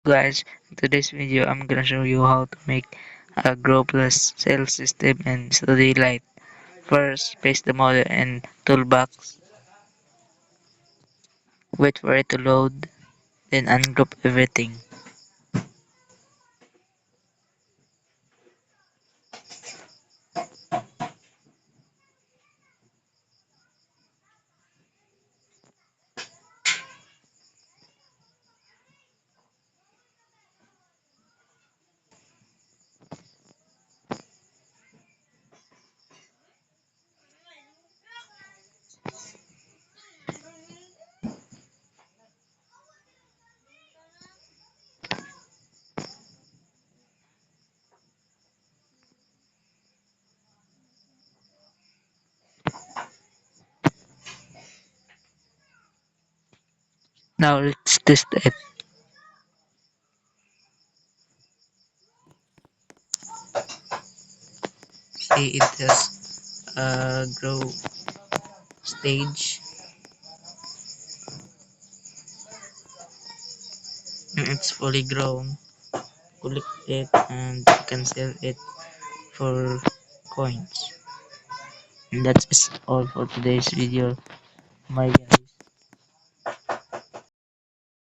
Guys, in today's video I'm gonna show you how to make a grow plus cell system in Studio Light. First, paste the model in toolbox, wait for it to load, then ungroup everything. Now let's test it. See, it has a grow stage. And it's fully grown. Collect it and you can sell it for coins. And that's all for today's video. My